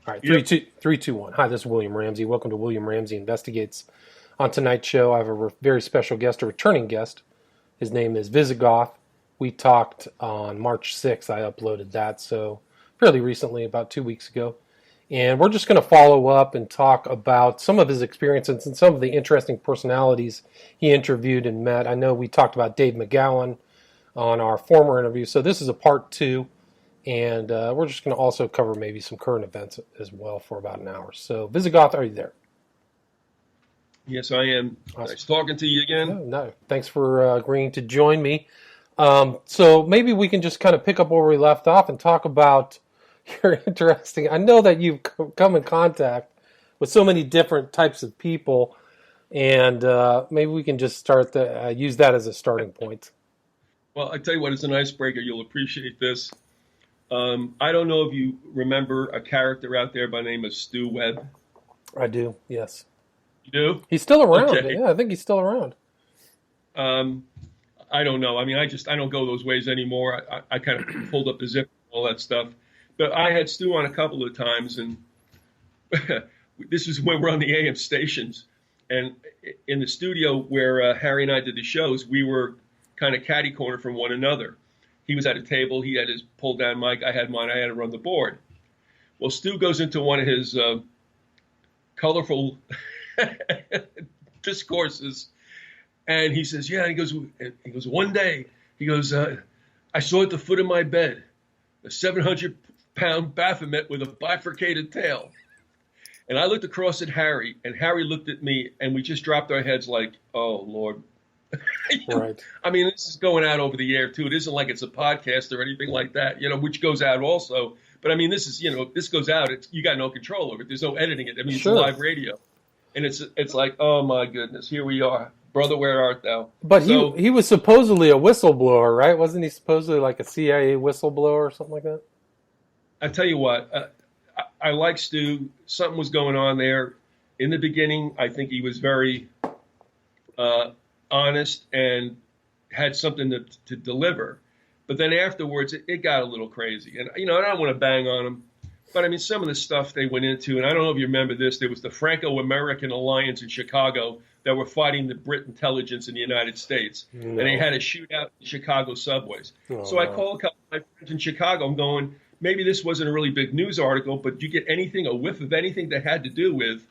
All right, Yep. 3, 2, 1. Hi, this is William Ramsey. Welcome to William Ramsey Investigates. On tonight's show, I have a very special guest, a returning guest. His name is Vyzygoth. We talked on March 6th. I uploaded that, so fairly recently, about 2 weeks ago. And we're just going to follow up and talk about some of his experiences and some of the interesting personalities he interviewed and met. I know we talked about Dave McGowan on our former interview, so this is a part 2. And we're just going to also cover maybe some current events as well for about an hour. So, Vyzygoth, are you there? Yes, I am. Awesome. Nice talking to you again. No. Thanks for agreeing to join me. So maybe we can just kind of pick up where we left off and talk about your interesting. I know that you've come in contact with so many different types of people, and maybe we can just start use that as a starting point. Well, I tell you what, it's an icebreaker. You'll appreciate this. I don't know if you remember a character out there by the name of Stu Webb. I do, yes. You do? He's still around. Okay. Yeah, I think he's still around. I don't know. I mean, I don't go those ways anymore. I kind of pulled up the zip and all that stuff. But I had Stu on a couple of times, and this is when we're on the AM stations. And in the studio where Harry and I did the shows, we were kind of catty corner from one another. He was at a table. He had his pull down mic. I had mine. I had to run the board. Well, Stu goes into one of his colorful discourses, and he says, "Yeah." He goes, "One day," he goes, "I saw at the foot of my bed a 700-pound Baphomet with a bifurcated tail." And I looked across at Harry, and Harry looked at me, and we just dropped our heads like, "Oh Lord." Right. I mean, this is going out over the air too. It isn't like it's a podcast or anything like that, which goes out also. But I mean, this is, this goes out. You got no control over it. There's no editing it. I mean, Sure. It's live radio, and it's like, oh my goodness, here we are, brother, where art thou? But he was supposedly a whistleblower, right? Wasn't he supposedly like a CIA whistleblower or something like that? I tell you what, I like Stu. Something was going on there in the beginning. I think he was very honest and had something to deliver. But then afterwards, it got a little crazy. And, I don't want to bang on him. But, I mean, some of the stuff they went into, and I don't know if you remember this, there was the Franco-American Alliance in Chicago that were fighting the Brit intelligence in the United States. No. And they had a shootout in Chicago subways. Oh, so I called a couple of my friends in Chicago. I'm going, maybe this wasn't a really big news article, but do you get anything, a whiff of anything that had to do with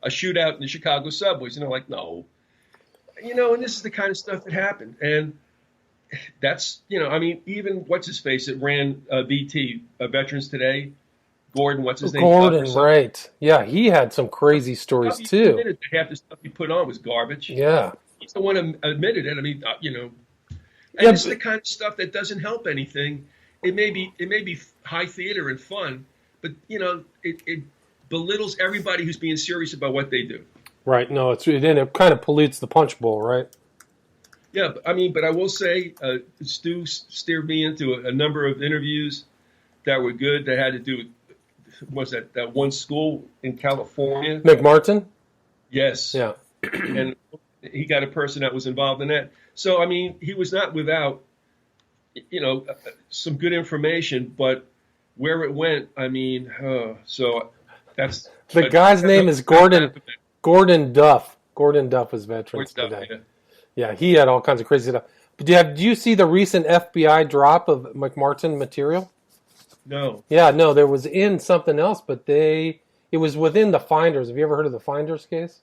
a shootout in the Chicago subways? And they're like, no. And this is the kind of stuff that happened. And that's, I mean, even what's-his-face that ran VT, Veterans Today, Gordon, what's his name? Gordon, right. Yeah, he had some crazy stories, too. Half the stuff he put on was garbage. Yeah. He's the one who admitted it. I mean, and this is the kind of stuff that doesn't help anything. It may be high theater and fun, but, it belittles everybody who's being serious about what they do. Right. No, it kind of pollutes the punch bowl, right? Yeah, but I will say, Stu steered me into a number of interviews that were good. That had to do with that one school in California, McMartin. Yes. Yeah. And he got a person that was involved in that. So I mean, he was not without, some good information, but where it went, I mean, so that's the guy's name is Gordon. Gordon Duff. Gordon Duff was Veterans Today. Yeah, he had all kinds of crazy stuff. But do you see the recent FBI drop of McMartin material? No. Yeah, no, there was in something else, but it was within the Finders. Have you ever heard of the Finders case?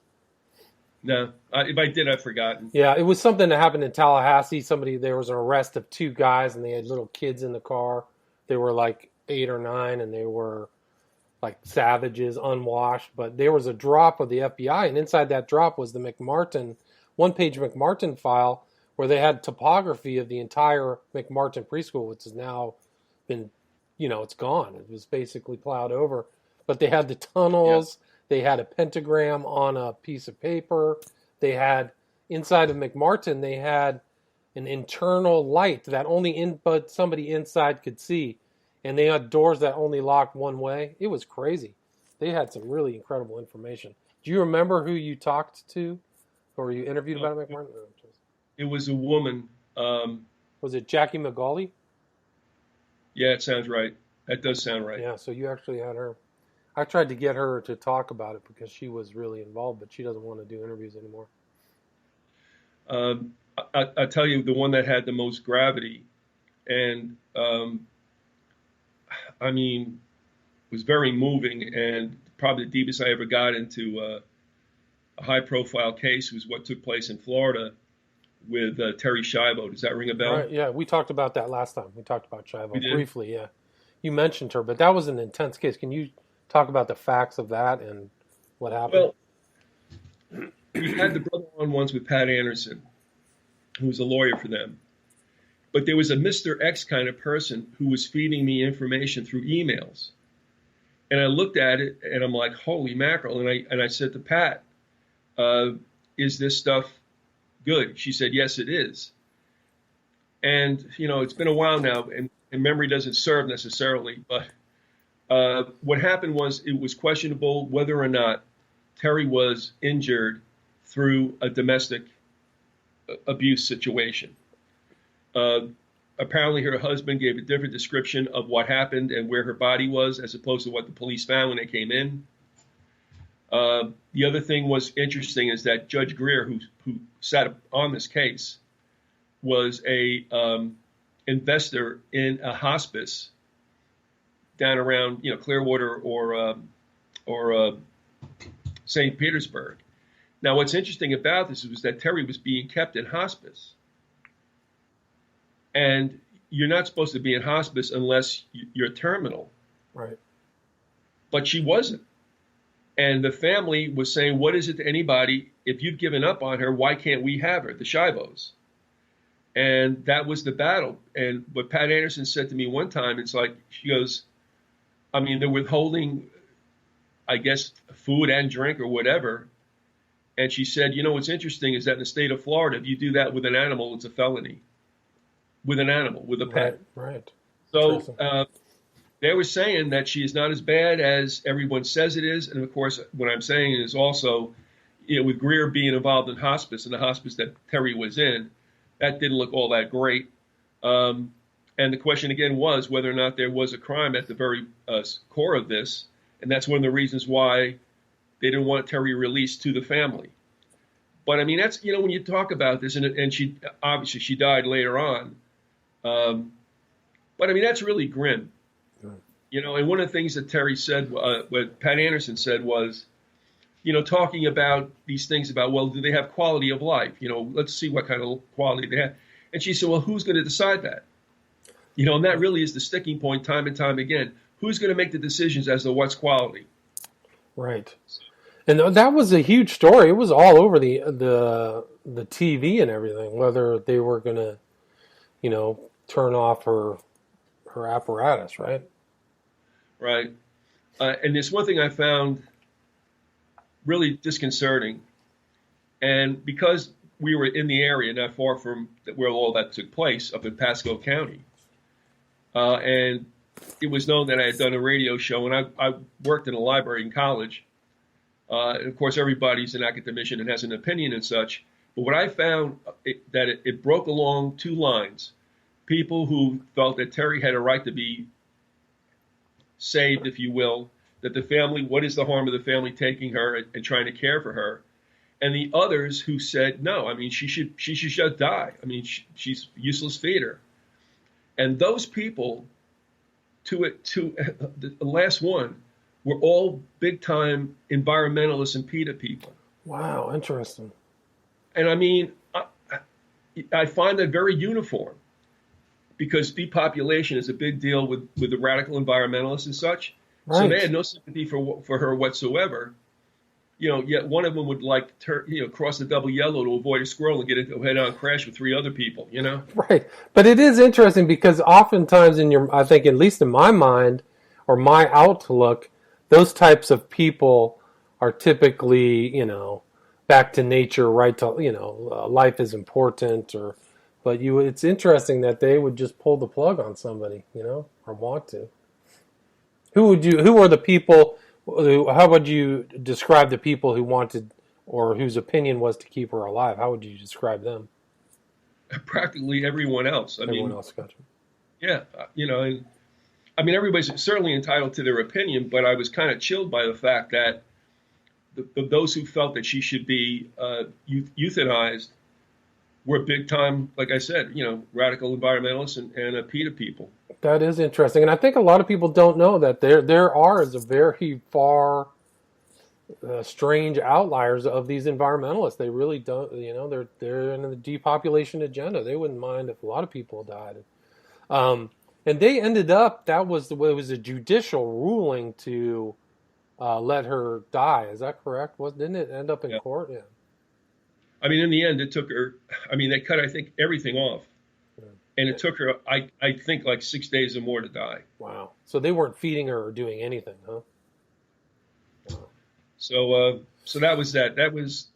No. If I did, I've forgotten. Yeah, it was something that happened in Tallahassee. There was an arrest of 2 guys, and they had little kids in the car. They were like 8 or 9, and they were like savages, unwashed. But there was a drop of the FBI, and inside that drop was the McMartin, one-page McMartin file where they had topography of the entire McMartin preschool, which has now been, it's gone. It was basically plowed over. But they had the tunnels. Yeah. They had a pentagram on a piece of paper. They had, inside of McMartin, they had an internal light that but somebody inside could see. And they had doors that only locked one way. It was crazy. They had some really incredible information. Do you remember who you talked to or you interviewed about McMartin? It was a woman. Was it Jackie McGauley? Yeah, it sounds right. That does sound right. Yeah, so you actually had her. I tried to get her to talk about it because she was really involved, but she doesn't want to do interviews anymore. I tell you, the one that had the most gravity, and I mean, was very moving, and probably the deepest I ever got into a high-profile case was what took place in Florida with Terry Schiavo. Does that ring a bell? Right, yeah, we talked about that last time. We talked about We Shivo did. briefly, yeah. You mentioned her, but that was an intense case. Can you talk about the facts of that and what happened? Well, we had the brother on once with Pat Anderson, who was a lawyer for them. But there was a Mr. X kind of person who was feeding me information through emails. And I looked at it and I'm like, holy mackerel. And I said to Pat, is this stuff good? She said, yes, it is. And, it's been a while now, and memory doesn't serve necessarily. But what happened was it was questionable whether or not Terry was injured through a domestic abuse situation. Apparently, her husband gave a different description of what happened and where her body was, as opposed to what the police found when they came in. The other thing was interesting is that Judge Greer, who sat on this case, was a investor in a hospice down around Clearwater or St. Petersburg. Now, what's interesting about this was that Terry was being kept in hospice. And you're not supposed to be in hospice unless you're terminal. Right. But she wasn't. And the family was saying, what is it to anybody? If you've given up on her, why can't we have her, the Schivos? And that was the battle. And what Pat Anderson said to me one time, it's like, she goes, I mean, they're withholding, I guess, food and drink or whatever. And she said, what's interesting is that in the state of Florida, if you do that with an animal, it's a felony. With an animal, with a pet. Right. So they were saying that she is not as bad as everyone says it is. And of course, what I'm saying is also, with Greer being involved in hospice and the hospice that Terry was in, that didn't look all that great. And the question again was whether or not there was a crime at the very core of this. And that's one of the reasons why they didn't want Terry released to the family. But I mean, that's, when you talk about this, and she obviously she died later on. But I mean, that's really grim, and one of the things that Terry said, what Pat Anderson said was, talking about these things about, well, do they have quality of life? Let's see what kind of quality they have. And she said, well, who's going to decide that? And that really is the sticking point time and time again. Who's going to make the decisions as to what's quality? Right. And that was a huge story. It was all over the TV and everything, whether they were going to, turn off her apparatus, right? Right. And there's one thing I found really disconcerting. And because we were in the area not far from where all that took place, up in Pasco County, and it was known that I had done a radio show, and I worked in a library in college. And of course, everybody's an academician and has an opinion and such. But what I found, it broke along two lines. People who felt that Terry had a right to be saved, if you will, that the family, what is the harm of the family taking her and trying to care for her? And the others who said, no, I mean, she should just die. I mean, she's useless feeder. And those people, to the last one, were all big time environmentalists and PETA people. Wow, interesting. And I mean, I find that very uniform. Because depopulation is a big deal with the radical environmentalists and such. Right. So they had no sympathy for her whatsoever. Yet one of them would like cross the double yellow to avoid a squirrel and get into a head-on crash with three other people. Right. But it is interesting because oftentimes I think at least in my mind or my outlook, those types of people are typically back to nature, right to life is important or. But it's interesting that they would just pull the plug on somebody, or want to. Who are the people? How would you describe the people who wanted or whose opinion was to keep her alive? How would you describe them? Practically everyone else. Everyone else, gotcha. Yeah, and I mean, everybody's certainly entitled to their opinion, but I was kind of chilled by the fact that those who felt that she should be euthanized were big time, like I said, radical environmentalists and PETA people. That is interesting, and I think a lot of people don't know that there are a very far strange outliers of these environmentalists. They really don't, they're in the depopulation agenda. They wouldn't mind if a lot of people died. And they ended up, it was a judicial ruling to let her die. Is that correct? Didn't it end up in court? Yeah. I mean, in the end, it took her, they cut, I think, everything off. Yeah. And it took her, I think, like 6 days or more to die. Wow. So they weren't feeding her or doing anything, huh? Wow. So that was that. That was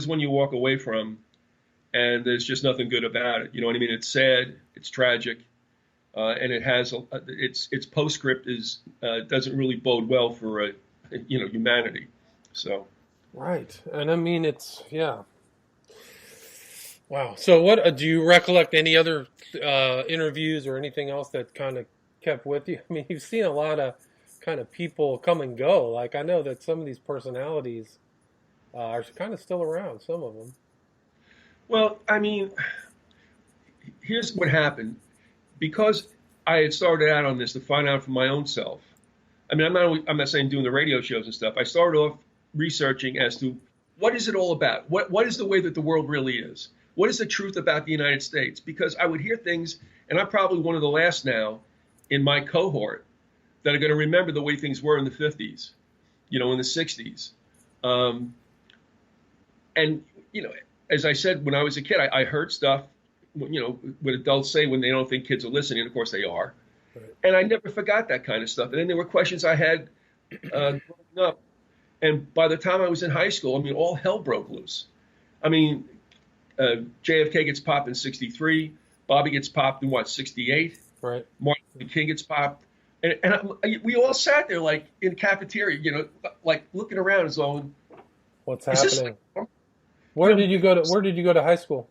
when you walk away from, and there's just nothing good about it. You know what I mean? It's sad, it's tragic, and it has its postscript doesn't really bode well for humanity. So. Right, and I mean Wow. So what do you recollect any other interviews or anything else that kind of kept with you? I mean, you've seen a lot of kind of people come and go. Like I know that some of these personalities are kind of still around, some of them. Well, I mean, here's what happened. Because I had started out on this to find out for my own self. I mean, I'm not saying doing the radio shows and stuff. I started off researching as to what is it all about? What is the way that the world really is? What is the truth about the United States? Because I would hear things, and I'm probably one of the last now in my cohort that are going to remember the way things were in the 50s, in the 60s. And, as I said, when I was a kid, I heard stuff, what adults say when they don't think kids are listening. Of course they are. Right. And I never forgot that kind of stuff. And then there were questions I had growing up. And by the time I was in high school, all hell broke loose. JFK gets popped in 63. Bobby gets popped in 68? Right. Martin Luther King gets popped. And we all sat there like in the cafeteria, like looking around as though, what's happening? Where did you go to high school?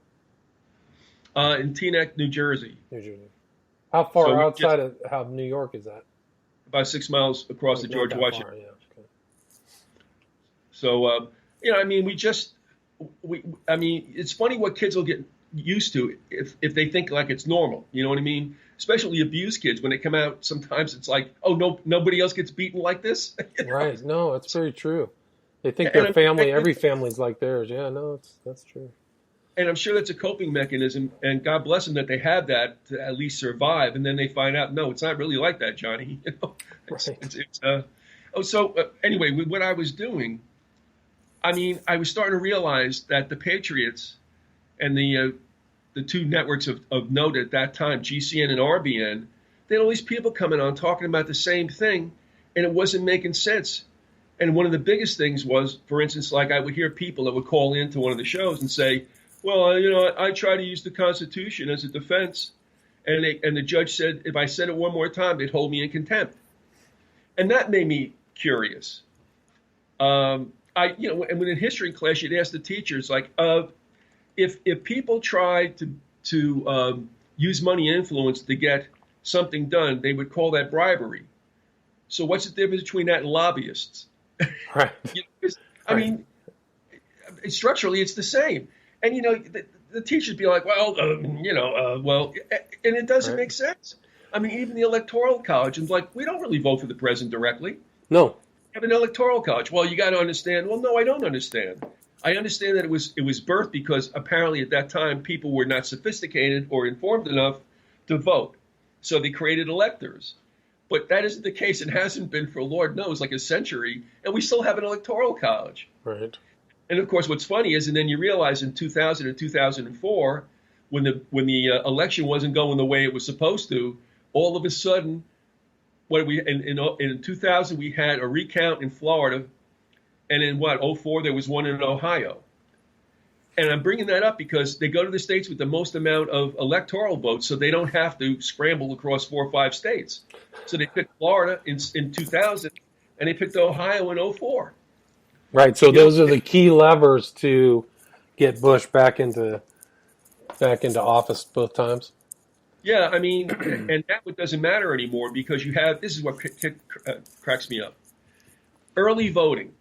In Teaneck, New Jersey. New Jersey. How far outside of New York is that? About 6 miles across the George Washington. Far, yeah. Okay. So, it's funny what kids will get used to if they think like it's normal. You know what I mean? Especially abused kids, when they come out, sometimes it's like, oh, no, nobody else gets beaten like this. Right. No, that's very true. They think their family, every family's like theirs. Yeah, no, that's true. And I'm sure that's a coping mechanism, and God bless them that they have that to at least survive. And then they find out, no, it's not really like that, Johnny. Right. Anyway, with what I was doing, I was starting to realize that the Patriots and the two networks of note at that time, GCN and RBN, they had all these people coming on talking about the same thing, and it wasn't making sense. And one of the biggest things was, for instance, like I would hear people that would call into one of the shows and say, well, I try to use the Constitution as a defense. And the judge said, if I said it one more time, they'd hold me in contempt. And that made me curious. And when in history class, you'd ask the teachers, like, if people try to use money and influence to get something done, they would call that bribery. So what's the difference between that and lobbyists? Right. Structurally, it's the same. And, the teachers would be like, well, and it doesn't make sense. Even the Electoral College, and like, we don't really vote for the president directly. No. We have an Electoral College. Well, you got to understand. Well, no, I don't understand. I understand that it was birthed because apparently at that time people were not sophisticated or informed enough to vote. So they created electors. But that isn't the case. It hasn't been for Lord knows like a century, and we still have an Electoral College. Right. And of course, what's funny is, and then you realize in 2000 and 2004, when the election wasn't going the way it was supposed to, all of a sudden, in 2000 we had a recount in Florida, and in 2004 there was one in Ohio. And I'm bringing that up because they go to the states with the most amount of electoral votes, so they don't have to scramble across 4 or 5 states. So they picked Florida in 2000, and they picked Ohio in 2004. Right. So those are the key levers to get Bush back into office both times. Yeah, I mean, and that doesn't matter anymore because you have, this is what cracks me up. Early voting.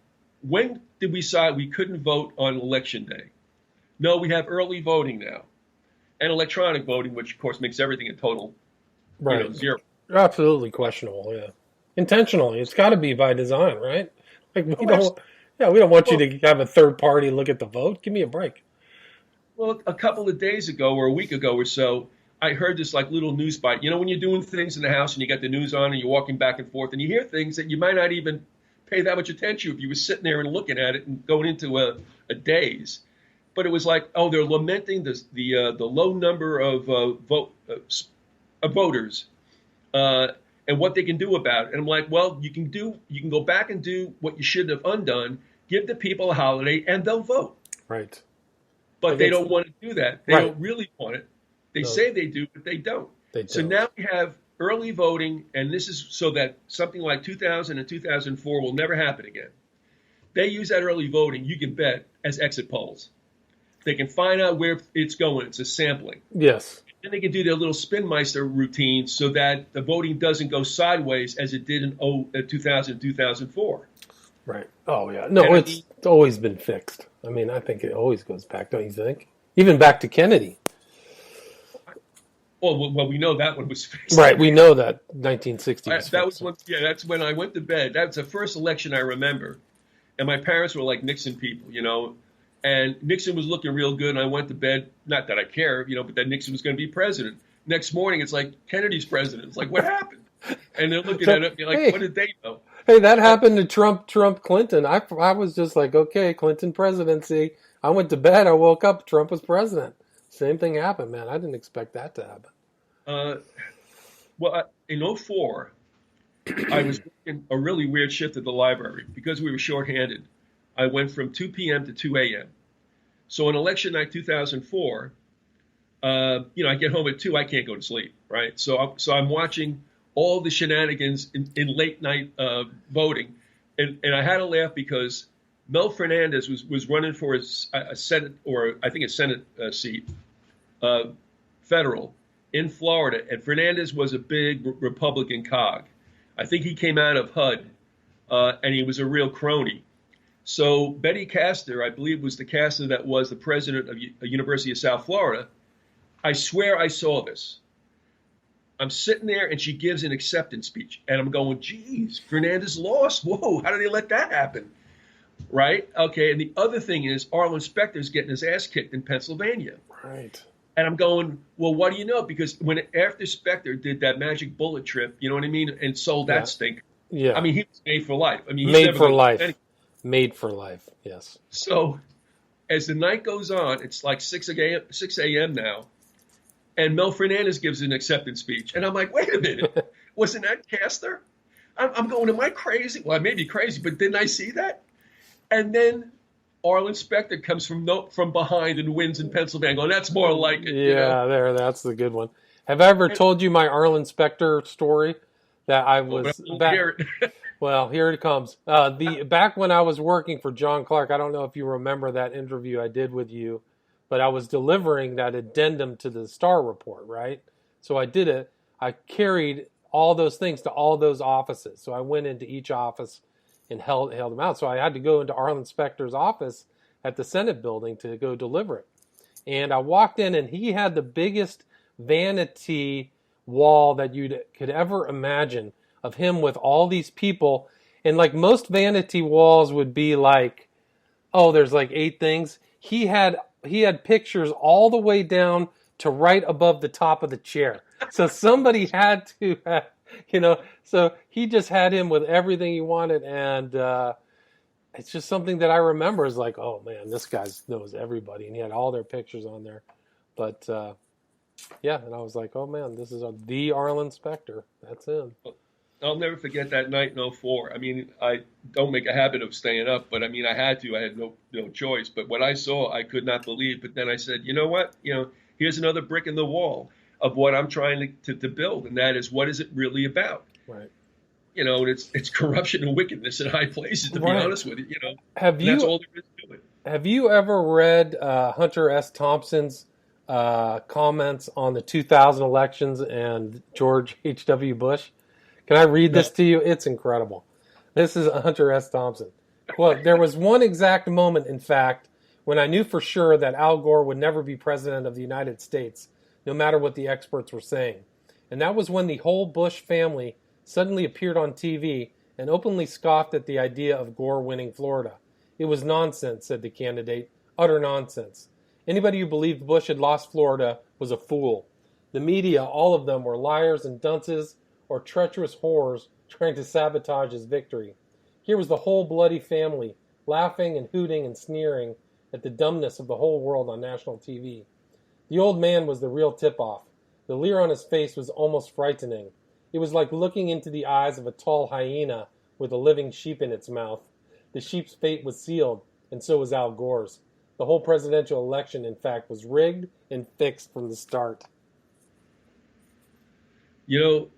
When did we decide we couldn't vote on election day? No, we have early voting now. And electronic voting, which of course makes everything a total, Right. zero. Absolutely questionable. Yeah. Intentionally, it's got to be by design, right? Like we Oh, don't. Yeah, we don't want you well, to have a third party look at the vote. Give me a break. well, a couple of days ago or a week ago or so, I heard this like little news bite. You know, when you're doing things in the house and you got the news on and you're walking back and forth and you hear things that you might not even pay that much attention to if you were sitting there and looking at it and going into a daze. But it was like, oh, they're lamenting the low number of voters and what they can do about it. And I'm like, well, you can go back and do what you should have undone, give the people a holiday, and they'll vote. Right. But they don't want to do that. They Right. don't really want it. They No. say they do, but they don't. They So don't. now we have early voting, and this is so that something like 2000 and 2004 will never happen again. They use that early voting, you can bet, as exit polls. They can find out where it's going. It's a sampling. Yes. Then they can do their little spinmeister routine so that the voting doesn't go sideways as it did in 2000, 2004. Right. Oh yeah. No, And it's always been fixed. I mean, I think it always goes back. Don't you think? Even back to Kennedy. Well, we know that one was fixed. Right. We know that 1960 was That was fixed. when, yeah, that's when I went to bed. That was the first election I remember. And my parents were like Nixon people, and Nixon was looking real good. And I went to bed, not that I care, but that Nixon was going to be president. Next morning, it's like Kennedy's president. It's like, what happened? And they're looking at it, you're like, Hey. what did they know? Hey, that happened to Trump, Clinton. I was just like, okay, Clinton presidency. I went to bed. I woke up. Trump was president. Same thing happened, man. I didn't expect that to happen. Well, in '04, I was working a really weird shift at the library because we were shorthanded. I went from 2 p.m. to 2 a.m. So on election night 2004, I get home at 2, I can't go to sleep, right? So I'm watching all the shenanigans in late night voting, and I had to laugh because Mel Fernandez was running for a Senate, or I think a Senate seat, federal, in Florida, and Fernandez was a big Republican cog. I think he came out of HUD, and he was a real crony. So Betty Castor, I believe, was the Castor that was the president of the University of South Florida. I swear I saw this. I'm sitting there, and she gives an acceptance speech, and I'm going, geez, Fernandez lost. Whoa, how did they let that happen? Right? Okay, and the other thing is Arlen Specter's getting his ass kicked in Pennsylvania. Right. And I'm going, well, what do you know? Because after Specter did that magic bullet trip, you know what I mean, and sold that stink. Yeah. I mean, he was made for life. I mean, he's made never for gonna life. do anything. Made for life. Yes. So as the night goes on, it's like 6 a.m. now, and Mel Fernandez gives an acceptance speech. And I'm like, wait a minute, wasn't that Castor? I'm going, am I crazy? Well, I may be crazy, but didn't I see that? And then Arlen Specter comes from behind and wins in Pennsylvania. Going, that's more like it. Yeah, that's the good one. Have I ever told you my Arlen Specter story? That I was back. Well, here it comes. Back when I was working for John Clark, I don't know if you remember that interview I did with you, but I was delivering that addendum to the Star Report, right? So I did it. I carried all those things to all those offices. So I went into each office and held them out. So I had to go into Arlen Specter's office at the Senate building to go deliver it. And I walked in, and he had the biggest vanity wall that you could ever imagine of him with all these people. And like most vanity walls would be like, oh, there's like 8 things. He had pictures all the way down to right above the top of the chair. So somebody had to have, so he just had him with everything he wanted. And it's just something that I remember is like, oh man, this guy knows everybody. And he had all their pictures on there. But yeah, and I was like, oh man, this is the Arlen Specter. That's him. I'll never forget that night in '04. I mean, I don't make a habit of staying up, but I mean, I had to. I had no choice. But what I saw, I could not believe. But then I said, you know what? Here's another brick in the wall of what I'm trying to build, and that is, what is it really about? Right. And it's corruption and wickedness in high places, to be honest with you. That's all there is to it. Have you ever read Hunter S. Thompson's comments on the 2000 elections and George H.W. Bush. Can I read this to you? It's incredible. This is Hunter S. Thompson. Quote, "There was one exact moment, in fact, when I knew for sure that Al Gore would never be president of the United States, no matter what the experts were saying. And that was when the whole Bush family suddenly appeared on TV and openly scoffed at the idea of Gore winning Florida. It was nonsense," said the candidate. "Utter nonsense. Anybody who believed Bush had lost Florida was a fool. The media, all of them, were liars and dunces or treacherous whores trying to sabotage his victory. Here was the whole bloody family, laughing and hooting and sneering at the dumbness of the whole world on national TV. The old man was the real tip-off. The leer on his face was almost frightening. It was like looking into the eyes of a tall hyena with a living sheep in its mouth. The sheep's fate was sealed, and so was Al Gore's. The whole presidential election, in fact, was rigged and fixed from the start." You know,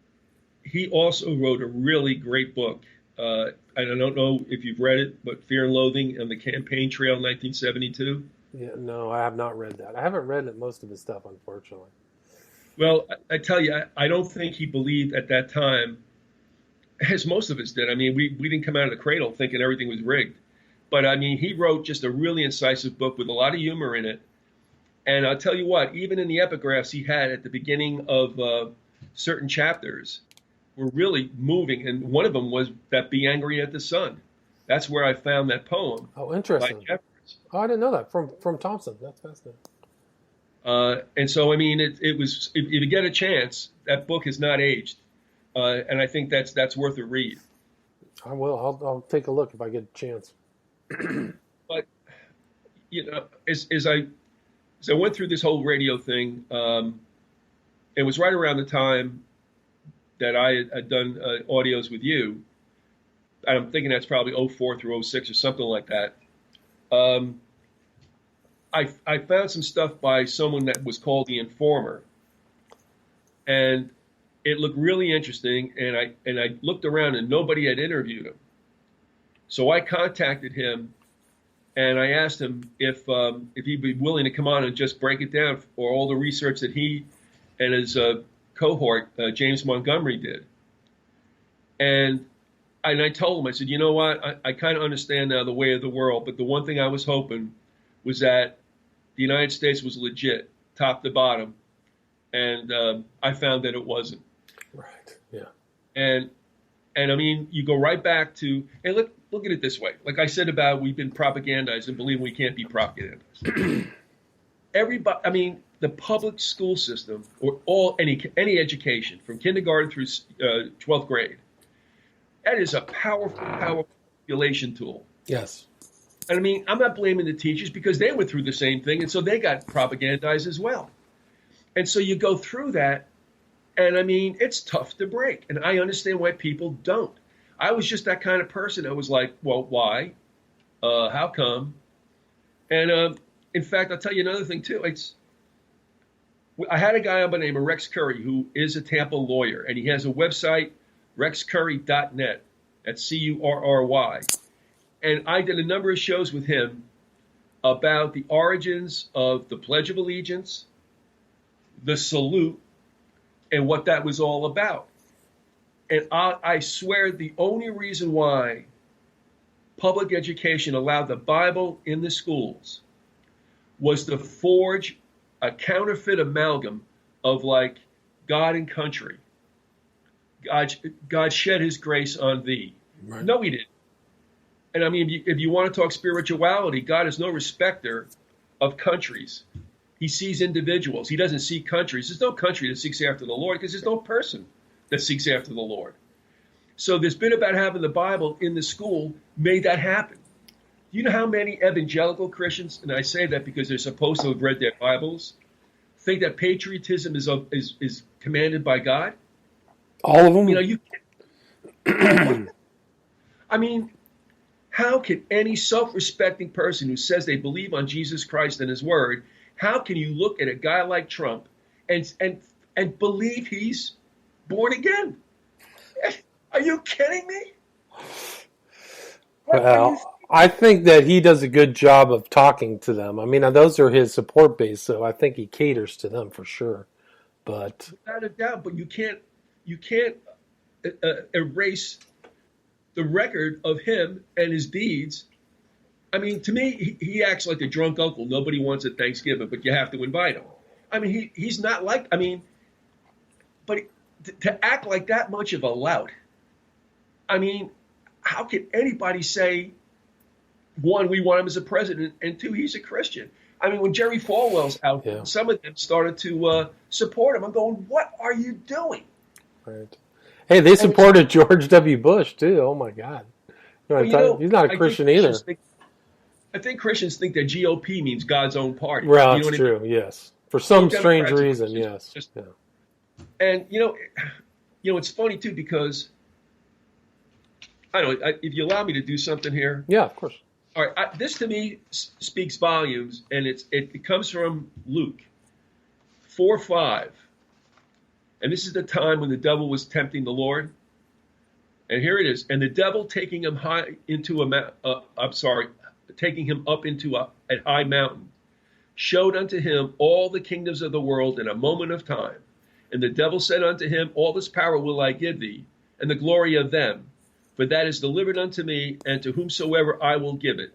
he also wrote a really great book. I don't know if you've read it, but Fear and Loathing and the Campaign Trail, 1972. Yeah, no, I have not read that. I haven't read most of his stuff, unfortunately. Well, I tell you, I don't think he believed at that time, as most of us did. I mean, we didn't come out of the cradle thinking everything was rigged. But, I mean, he wrote just a really incisive book with a lot of humor in it. And I'll tell you what, even in the epigraphs he had at the beginning of certain chapters were really moving. And one of them was that "Be Angry at the Sun." That's where I found that poem. Oh, interesting. Oh, I didn't know that from Thompson. That's fascinating. And so, I mean, it was, if you get a chance, that book is not aged. And I think that's worth a read. I will. I'll take a look if I get a chance. But, you know, as I went through this whole radio thing, it was right around the time that I had done audios with you. And I'm thinking that's probably 04 through 06 or something like that. I found some stuff by someone that was called The Informer, and it looked really interesting. And I looked around and nobody had interviewed him. So I contacted him and I asked him if he'd be willing to come on and just break it down for all the research that he and his cohort, James Montgomery, did. And I told him, I said, you know what, I kind of understand now the way of the world, but the one thing I was hoping was that the United States was legit, top to bottom, and I found that it wasn't. Right, yeah. And I mean, you go right back to, and look at it this way. Like I said about we've been propagandized and believe we can't be propagandized. Everybody, I mean, the public school system, or any education from kindergarten through 12th grade, that is a powerful manipulation tool. Yes. And I mean, I'm not blaming the teachers because they went through the same thing, and so they got propagandized as well. And so you go through that, and I mean, it's tough to break. And I understand why people don't. I was just that kind of person. I was like, well, why? How come? And in fact, I'll tell you another thing, too. I had a guy on by the name of Rex Curry, who is a Tampa lawyer, and he has a website, rexcurry.net. That's Curry. And I did a number of shows with him about the origins of the Pledge of Allegiance, the salute, and what that was all about. And I swear the only reason why public education allowed the Bible in the schools was to forge a counterfeit amalgam of like God and country. God shed his grace on thee. Right. No, he didn't. And I mean, if you want to talk spirituality, God is no respecter of countries. He sees individuals. He doesn't see countries. There's no country that seeks after the Lord because there's no person that seeks after the Lord. So this bit about having the Bible in the school made that happen. Do you know how many evangelical Christians, and I say that because they're supposed to have read their Bibles, think that patriotism is commanded by God? All of them? You know, you can't. I mean, how can any self-respecting person who says they believe on Jesus Christ and his word, how can you look at a guy like Trump and believe he's born again? Are you kidding me? Well, I think that he does a good job of talking to them. I mean, those are his support base, so I think he caters to them for sure. But Without a doubt, but you can't erase the record of him and his deeds. I mean, to me, he acts like a drunk uncle. Nobody wants at Thanksgiving, but you have to invite him. I mean, he's not like, I mean, but to act like that much of a lout, I mean, how can anybody say, one, we want him as a president, and two, he's a Christian? I mean, when Jerry Falwell's out, yeah, some of them started to support him. I'm going, what are you doing? right. Hey, they And supported George W. Bush too. Oh my God, well, you know, he's not a I think Christian either. I think Christians think that GOP means God's own party. Well, You know that's what I mean? true. Yes, for some So strange Democrats and reason, Christians yes. Yeah. and it's funny too because I don't know if you allow me to do something here. Yeah, of course. All right, this to me speaks volumes, and it comes from Luke 4:5, and this is the time when the devil was tempting the Lord. And here it is. And the devil taking him taking him up into a high mountain, showed unto him all the kingdoms of the world in a moment of time. And the devil said unto him, all this power will I give thee, and the glory of them, for that is delivered unto me, and to whomsoever I will give it.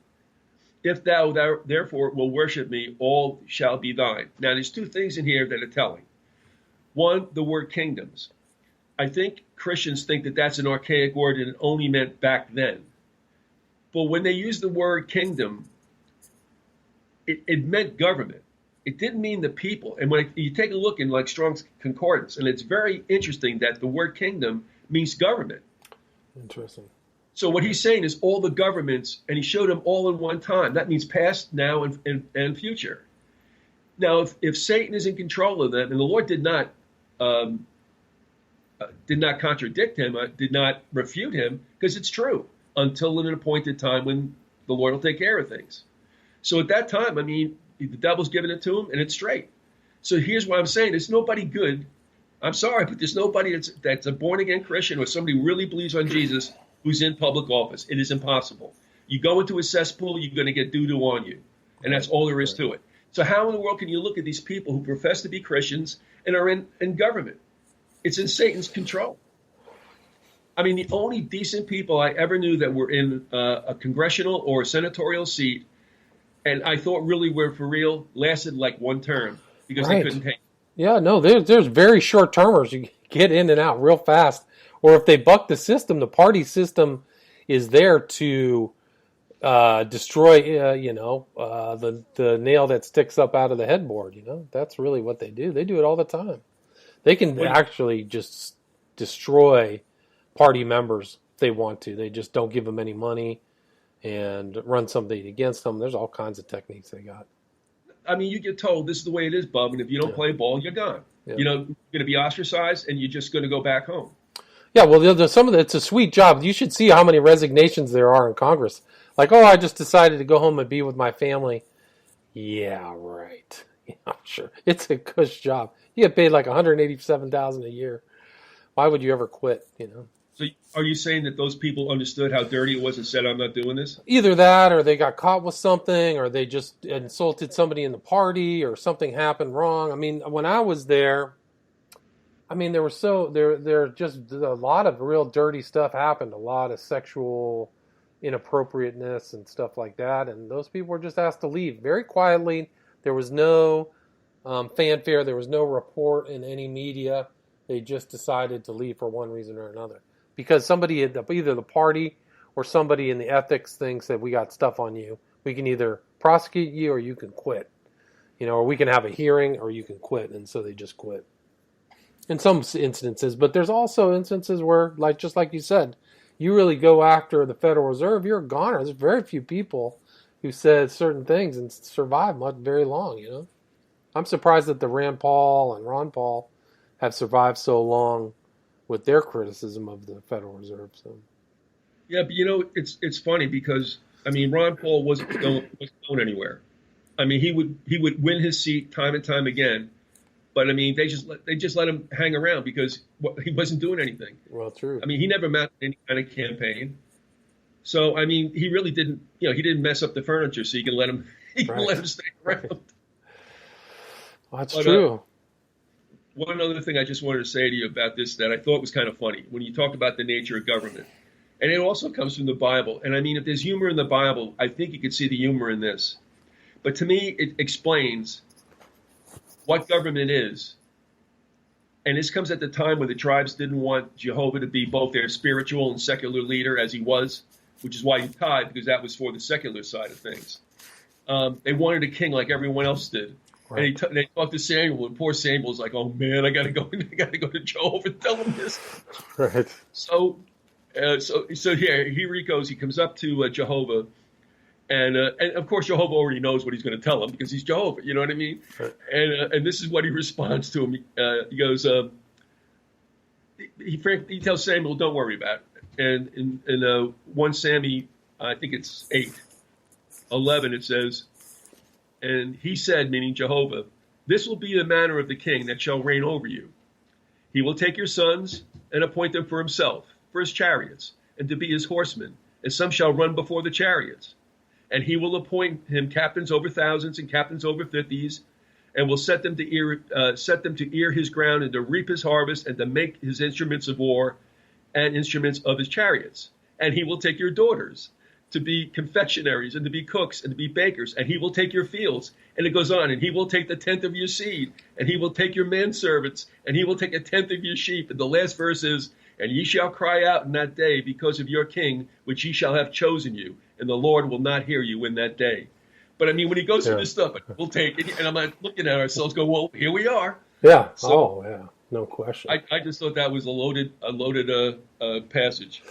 If thou therefore will worship me, all shall be thine. Now, there's two things in here that are telling. One, the word kingdoms. I think Christians think that that's an archaic word and it only meant back then. But when they use the word kingdom, it meant government. It didn't mean the people. And when you take a look in like Strong's Concordance, and it's very interesting that the word kingdom means government. Interesting. So what he's saying is all the governments, and he showed them all in one time. That means past, now, and future. Now, if Satan is in control of them, and the Lord did not contradict him, did not refute him, because it's true, until an appointed time when the Lord will take care of things. So at that time, I mean, the devil's giving it to him, and it's straight. So here's what I'm saying. There's nobody good. I'm sorry, but there's nobody that's a born-again Christian or somebody who really believes on Jesus who's in public office. It is impossible. You go into a cesspool, you're going to get doo-doo on you, and that's all there is to it. So how in the world can you look at these people who profess to be Christians and are in government? It's in Satan's control. I mean, the only decent people I ever knew that were in a congressional or a senatorial seat, and I thought really were for real, lasted like one term because they couldn't take it. Yeah, no, there's very short termers. You get in and out real fast. Or if they buck the system, the party system is there to destroy, the nail that sticks up out of the headboard. You know, that's really what they do. They do it all the time. They can actually just destroy party members if they want to. They just don't give them any money and run something against them. There's all kinds of techniques they got. I mean, you get told this is the way it is, bub, and if you don't play ball, you're gone. Yeah. You know, you're going to be ostracized, and you're just going to go back home. Yeah, well, it's a sweet job. You should see how many resignations there are in Congress. Like, I just decided to go home and be with my family. Yeah, right. Yeah, sure. It's a cush job. You get paid like $187,000 a year. Why would you ever quit? You know. So, are you saying that those people understood how dirty it was and said, "I'm not doing this"? Either that, or they got caught with something, or they just insulted somebody in the party, or something happened wrong. I mean, when I was there, there just a lot of real dirty stuff happened. A lot of sexual inappropriateness and stuff like that, and those people were just asked to leave very quietly. There was no fanfare. There was no report in any media. They just decided to leave for one reason or another. Because somebody, either the party or somebody in the ethics thing said, we got stuff on you. We can either prosecute you or you can quit. You know, or we can have a hearing or you can quit. And so they just quit. In some instances. But there's also instances where, just like you said, you really go after the Federal Reserve, you're a goner. There's very few people who said certain things and survived very long, you know. I'm surprised that the Rand Paul and Ron Paul have survived so long with their criticism of the Federal Reserve. So. Yeah, but it's funny because Ron Paul wasn't going anywhere. He would win his seat time and time again, but they just let him hang around because he wasn't doing anything. Well, true. He never mounted any kind of campaign. So I mean, he really didn't. He didn't mess up the furniture, so you can let him. He can let him stay around. Right. Well, that's true. One other thing I just wanted to say to you about this that I thought was kind of funny when you talk about the nature of government, and it also comes from the Bible. And I mean, if there's humor in the Bible, I think you could see the humor in this. But to me, it explains what government is. And this comes at the time when the tribes didn't want Jehovah to be both their spiritual and secular leader as he was, which is why he tithed, because that was for the secular side of things. They wanted a king like everyone else did. Right. And they talked to Samuel, and poor Samuel's like, "Oh man, I got to go to Jehovah and tell him this." Right. So here he goes. He comes up to Jehovah, and of course Jehovah already knows what he's going to tell him because he's Jehovah. You know what I mean? Right. And this is what he responds to him. He goes, he tells Samuel, "Don't worry about it." And in 1 Samuel, I think it's 8:11, it says. And he said, meaning Jehovah, "This will be the manner of the king that shall reign over you. He will take your sons and appoint them for himself, for his chariots, and to be his horsemen, and some shall run before the chariots. And he will appoint him captains over thousands and captains over 50s, and will set them to ear his ground and to reap his harvest and to make his instruments of war and instruments of his chariots. And he will take your daughters to be confectionaries and to be cooks and to be bakers, and he will take your fields." And it goes on, "And he will take the 10th of your seed, and he will take your manservants, and he will take 1/10 of your sheep." And the last verse is, "And ye shall cry out in that day because of your king, which ye shall have chosen you, and the Lord will not hear you in that day." But I mean, when he goes through this stuff, we'll take it, and I'm like looking at ourselves, go, "Well, here we are." Yeah. So, yeah. No question. I just thought that was a loaded passage.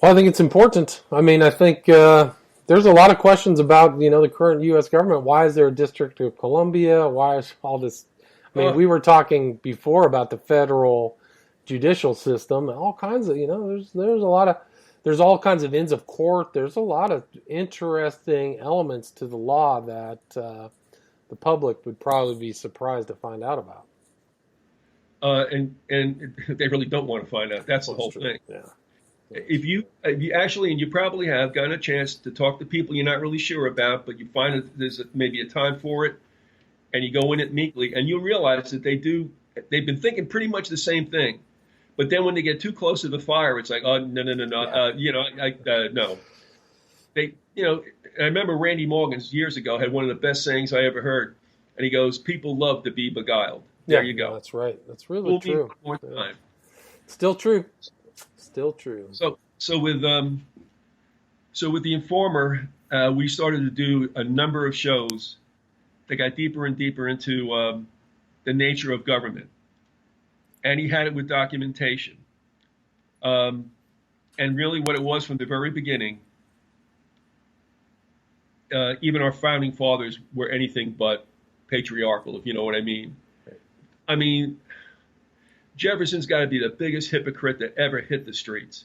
Well, I think it's important. I mean, I think there's a lot of questions about, the current U.S. government. Why is there a District of Columbia? Why is all this? I mean, we were talking before about the federal judicial system. All kinds of, there's all kinds of ends of court. There's a lot of interesting elements to the law that the public would probably be surprised to find out about. And they really don't want to find out. That's the whole thing. Yeah. If you actually, and you probably have gotten a chance to talk to people you're not really sure about, but you find that there's maybe a time for it, and you go in it meekly, and you realize that they've been thinking pretty much the same thing, but then when they get too close to the fire, it's like, oh no, no. I remember Randy Morgan's years ago had one of the best sayings I ever heard, and he goes, "People love to be beguiled." There you go. That's right. That's really true. One time. Still true. Still true. So with the Informer, we started to do a number of shows that got deeper and deeper into the nature of government, and he had it with documentation, and really what it was from the very beginning. Even our founding fathers were anything but patriarchal, if you know what I mean. I mean, Jefferson's got to be the biggest hypocrite that ever hit the streets.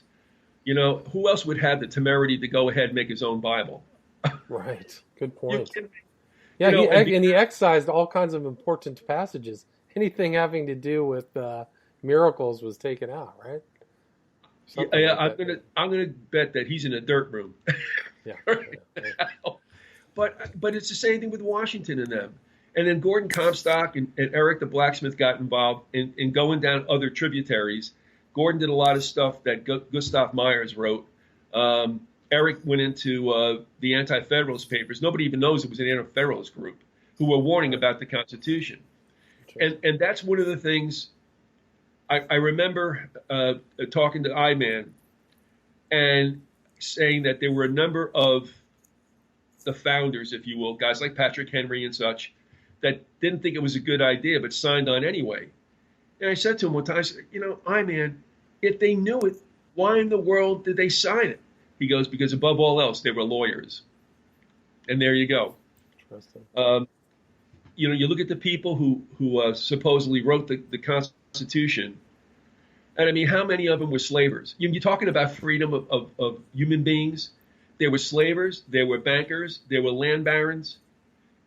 Who else would have the temerity to go ahead and make his own Bible? Right. Good point. Yeah, he excised all kinds of important passages. Anything having to do with miracles was taken out, right? I'm gonna bet that he's in a dirt room. Yeah. But it's the same thing with Washington and them. And then Gordon Comstock and Eric the blacksmith got involved in going down other tributaries. Gordon did a lot of stuff that Gustav Myers wrote. Eric went into the Anti-Federalist papers. Nobody even knows it was an Anti-Federalist group who were warning about the Constitution. And that's one of the things I remember talking to I-Man and saying that there were a number of the founders, if you will, guys like Patrick Henry and such, that didn't think it was a good idea, but signed on anyway. And I said to him one time, I said, I-Man, if they knew it, why in the world did they sign it? He goes, because above all else, they were lawyers. And there you go. You look at the people who supposedly wrote the Constitution, and I mean, how many of them were slavers? You're talking about freedom of human beings. There were slavers, there were bankers, there were land barons,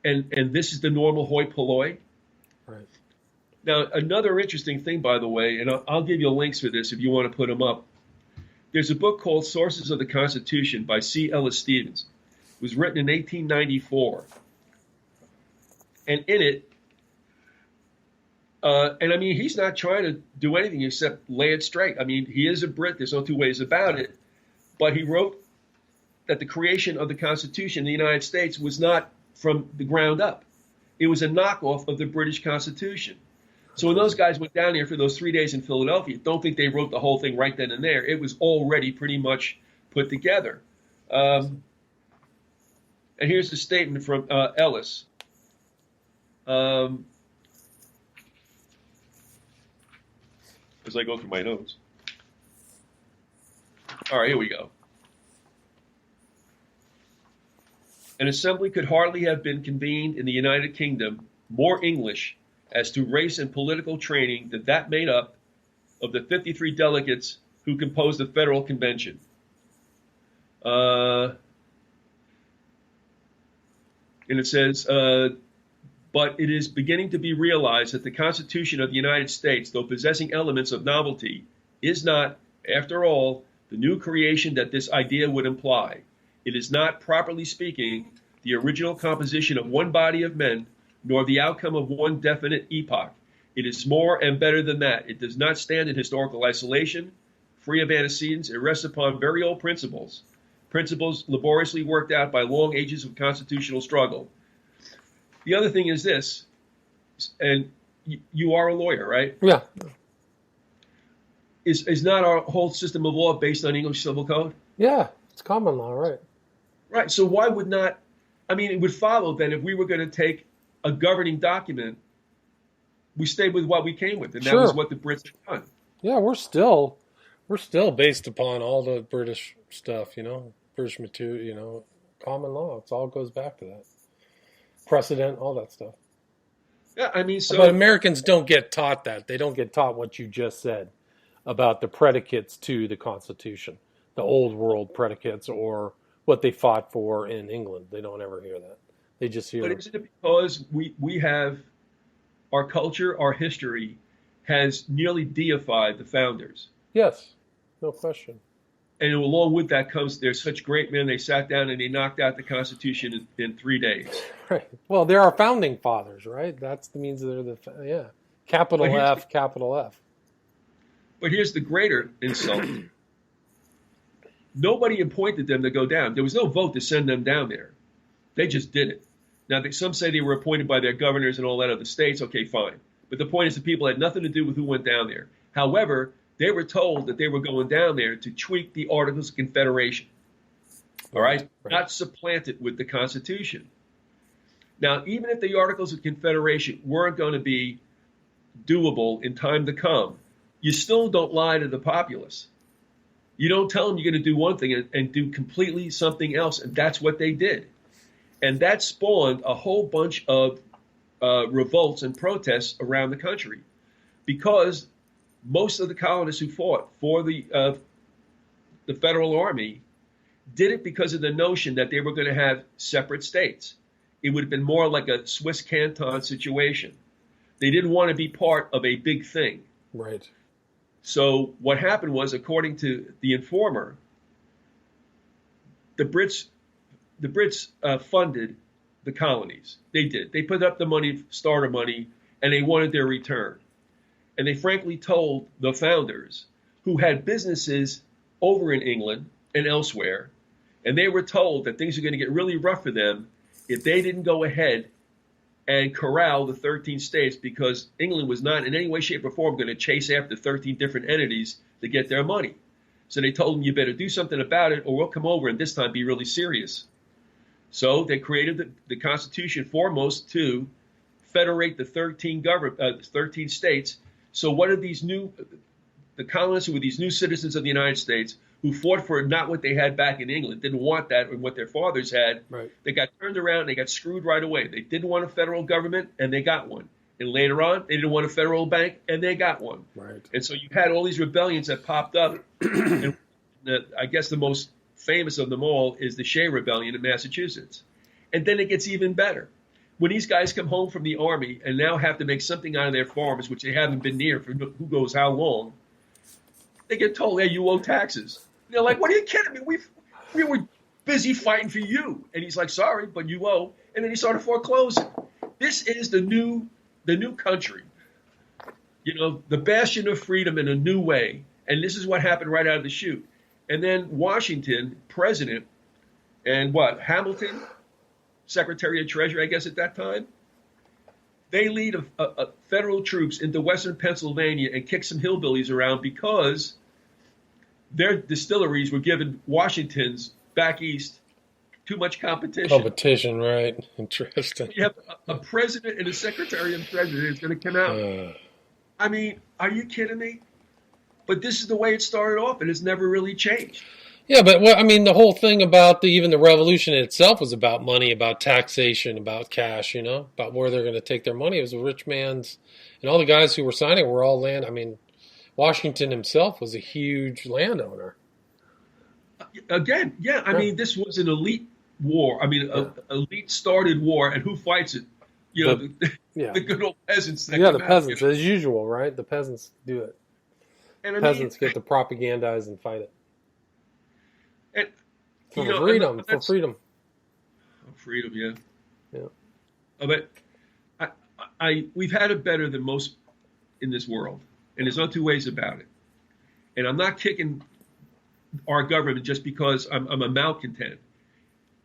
and this is the normal hoi polloi. Right. Now, another interesting thing, by the way, and I'll give you links for this if you want to put them up. There's a book called Sources of the Constitution by C. Ellis Stevens. It was written in 1894. And in it, and I mean, he's not trying to do anything except lay it straight. I mean, he is a Brit. There's no two ways about it. But he wrote that the creation of the Constitution in the United States was not from the ground up. It was a knockoff of the British Constitution. So when those guys went down there for those 3 days in Philadelphia, don't think they wrote the whole thing right then and there. It was already pretty much put together. And here's the statement from Ellis. As I go through my notes. All right, here we go. An assembly could hardly have been convened in the United Kingdom more English as to race and political training than that made up of the 53 delegates who composed the Federal Convention. And it says, but it is beginning to be realized that the Constitution of the United States, though possessing elements of novelty, is not, after all, the new creation that this idea would imply. It is not, properly speaking, the original composition of one body of men, nor the outcome of one definite epoch. It is more and better than that. It does not stand in historical isolation, free of antecedents. It rests upon very old principles, principles laboriously worked out by long ages of constitutional struggle. The other thing is this, and you are a lawyer, right? Yeah. Is not our whole system of law based on English civil code? Yeah, it's common law, right? Right. So why would not? I mean, it would follow then if we were going to take a governing document, we stayed with what we came with, and that was what the Brits had done. Yeah, we're still based upon all the British stuff, British material, common law. It all goes back to that. Precedent, all that stuff. Yeah, I mean, but Americans don't get taught that. They don't get taught what you just said about the predicates to the Constitution, the old world predicates, or what they fought for in England. They don't ever hear that. They just hear. But isn't it because we have our culture, our history has nearly deified the founders? Yes, no question. And along with that comes, they're such great men. They sat down and they knocked out the Constitution in 3 days. Right. Well, they're our founding fathers, right? That's the means they're capital F, capital F. But here's the greater insult. Nobody appointed them to go down. There was no vote to send them down there. They just did it. Now, some say they were appointed by their governors and all that of the states. Okay, fine. But the point is the people had nothing to do with who went down there. However, they were told that they were going down there to tweak the Articles of Confederation. All right? Not supplant it with the Constitution. Now, even if the Articles of Confederation weren't going to be doable in time to come, you still don't lie to the populace. You don't tell them you're going to do one thing and do completely something else, and that's what they did. And that spawned a whole bunch of revolts and protests around the country because most of the colonists who fought for the Federal Army did it because of the notion that they were going to have separate states. It would have been more like a Swiss canton situation. They didn't want to be part of a big thing. Right. So what happened was, according to the Informer, the Brits funded the colonies. They did. They put up the money, starter money, and they wanted their return. And they frankly told the founders, who had businesses over in England and elsewhere, and they were told that things are going to get really rough for them if they didn't go ahead and corral the 13 states, because England was not in any way, shape, or form going to chase after 13 different entities to get their money. So they told them, you better do something about it or we'll come over and this time be really serious. So they created the Constitution foremost to federate the 13 states. So what are the colonists who were these new citizens of the United States who fought for not what they had back in England, didn't want that or what their fathers had. Right. They got turned around and they got screwed right away. They didn't want a federal government and they got one. And later on, they didn't want a federal bank and they got one. Right. And so you had all these rebellions that popped up. And I guess the most famous of them all is the Shea Rebellion in Massachusetts. And then it gets even better. When these guys come home from the army and now have to make something out of their farms, which they haven't been near for who knows how long, they get told, hey, you owe taxes. They're like, what are you kidding me? We were busy fighting for you. And he's like, sorry, but you owe. And then he started foreclosing. This is the new country. You know, the bastion of freedom in a new way. And this is what happened right out of the chute. And then Washington, president, and Hamilton, Secretary of Treasury, I guess at that time, they lead a federal troops into western Pennsylvania and kick some hillbillies around because their distilleries were giving Washington's back east too much competition. Competition, right? Interesting. You have a president and a secretary of treasury that's going to come out. I mean, are you kidding me? But this is the way it started off, and it's never really changed. Yeah, but the whole thing about even the revolution itself was about money, about taxation, about cash, about where they're going to take their money. It was a rich man's, and all the guys who were signing were all land. I mean, Washington himself was a huge landowner. Again, yeah, I mean, this was an elite war. I mean, elite started war, and who fights it? The good old peasants. The peasants, as usual, right? The peasants do it. And peasants get to propagandize and fight it. And for freedom, yeah. But we've had it better than most in this world, and there's no two ways about it. And I'm not kicking our government just because I'm a malcontent.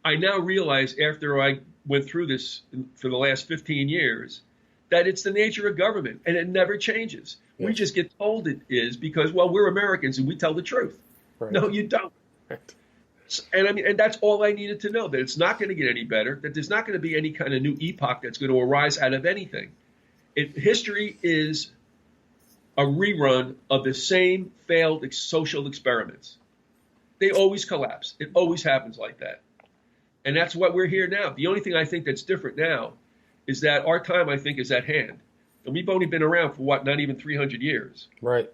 I now realize after I went through this for the last 15 years that it's the nature of government, and it never changes. Yeah. We just get told it is because, we're Americans and we tell the truth. Right. No, you don't. Right. And that's all I needed to know, that it's not going to get any better, that there's not going to be any kind of new epoch that's going to arise out of anything. History is a rerun of the same failed social experiments. They always collapse. It always happens like that. And that's what we're here now. The only thing I think that's different now is that our time, I think, is at hand. And we've only been around for not even 300 years. Right.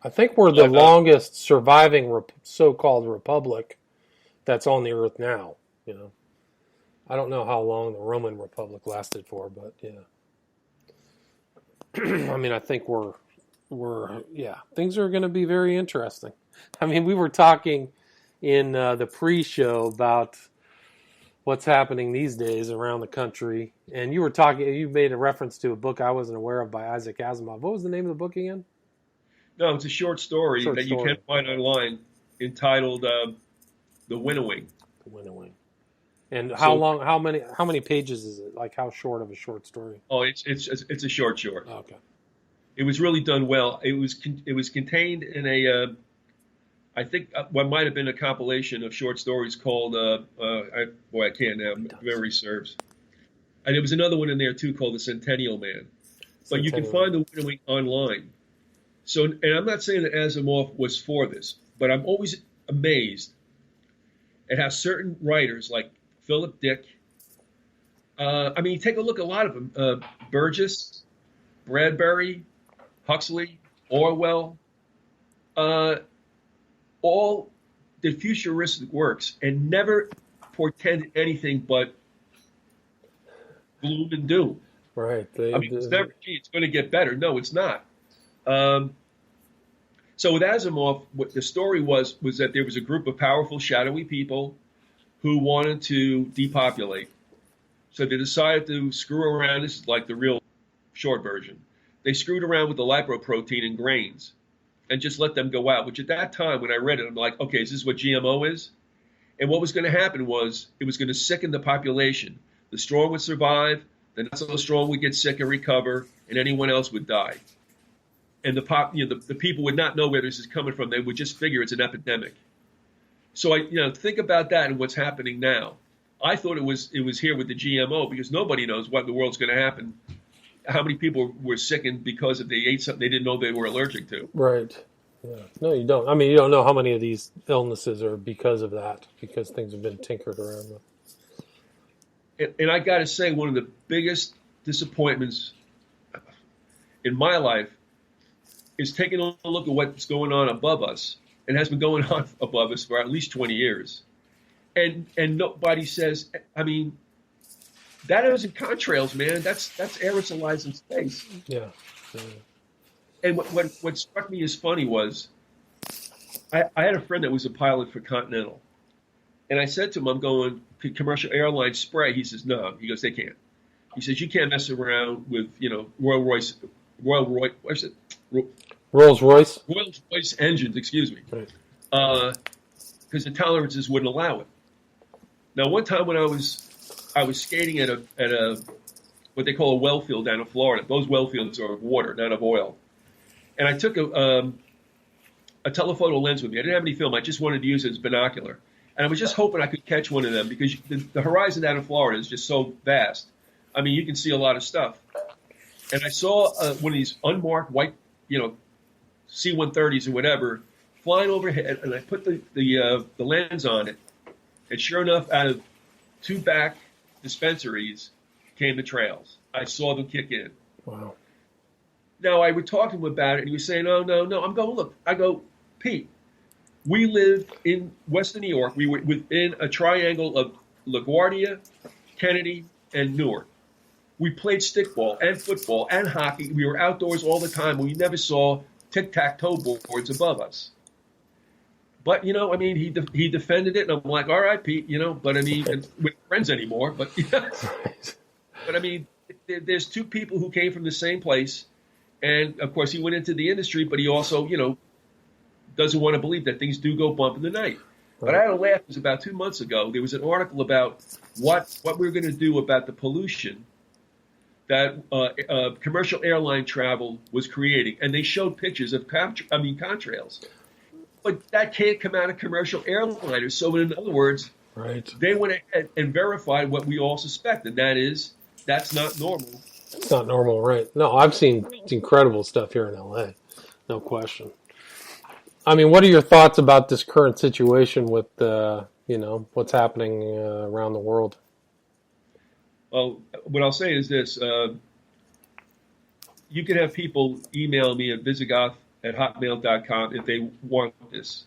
I think we're the longest surviving so-called republic that's on the earth now. I don't know how long the Roman Republic lasted for, but yeah. I mean, I think we're things are going to be very interesting. I mean, we were talking in the pre-show about what's happening these days around the country, and you made a reference to a book I wasn't aware of by Isaac Asimov. What was the name of the book again? No, it's a short story that you can find online entitled The Winnowing. The Winnowing. And how many pages is it? Like, how short of a short story? Oh, it's a short. Oh, okay. It was really done well. It was contained in a I think what might have been a compilation of short stories called I can't now. Memory serves. And there was another one in there too called The Centennial Man. But you can find The Winnowing online. So, and I'm not saying that Asimov was for this, but I'm always amazed at how certain writers like Philip Dick, take a look at a lot of them, Burgess, Bradbury, Huxley, Orwell, all did futuristic works and never portended anything but gloom and doom. Right. It's never, it's going to get better. No, it's not. So with Asimov, what the story was that there was a group of powerful, shadowy people who wanted to depopulate. So they decided to screw around. This is like the real short version. They screwed around with the lipoprotein in grains and just let them go out, which at that time, when I read it, I'm like, okay, is this what GMO is? And what was going to happen was it was going to sicken the population. The strong would survive, the not so strong would get sick and recover, and anyone else would die. And the people would not know where this is coming from. They would just figure it's an epidemic. So think about that and what's happening now. I thought it was here with the GMO because nobody knows what in the world's going to happen. How many people were sickened because they ate something they didn't know they were allergic to? Right. Yeah. No, you don't. I mean, you don't know how many of these illnesses are because of that, because things have been tinkered around with. And I got to say, one of the biggest disappointments in my life is taking a look at what's going on above us, and has been going on above us for at least 20 years. And nobody says, that isn't contrails, man. That's aerosolized in space. Yeah. And what struck me as funny was I had a friend that was a pilot for Continental, and I said to him, "I'm going, could commercial airlines spray?" He says, "No." He goes, "They can't." He says, "You can't mess around with, what's it? Rolls Royce. Rolls Royce engines, excuse me, Right. Because the tolerances wouldn't allow it." Now, one time when I was skating at a what they call a well field down in Florida. Those well fields are of water, not of oil. And I took a telephoto lens with me. I didn't have any film. I just wanted to use it as binocular. And I was just hoping I could catch one of them because the horizon down in Florida is just so vast. I mean, you can see a lot of stuff. And I saw one of these unmarked white, C-130s or whatever flying overhead, and I put the lens on it. And sure enough, out of 2 back dispensaries came the trails. I saw them kick in. Wow. Now, I would talk to him about it, and he was saying, no. I'm going, look. I go, Pete, we lived in Western New York. We were within a triangle of LaGuardia, Kennedy, and Newark. We played stickball and football and hockey. We were outdoors all the time. We never saw tic-tac-toe boards above us. But, he defended it, and I'm like, all right, Pete, but I mean, we're not friends anymore. But, but I mean, there's 2 people who came from the same place. And, of course, he went into the industry, but he also, doesn't want to believe that things do go bump in the night. But I had a laugh. It was about 2 months ago. There was an article about what we're going to do about the pollution that commercial airline travel was creating. And they showed pictures of contrails. But that can't come out of commercial airliners. So, in other words, right, they went ahead and verified what we all suspected. That is, that's not normal. It's not normal, right? No, I've seen incredible stuff here in LA, no question. I mean, what are your thoughts about this current situation with, what's happening around the world? Well, what I'll say is this. You can have people email me at Vyzygoth@hotmail.com if they want this.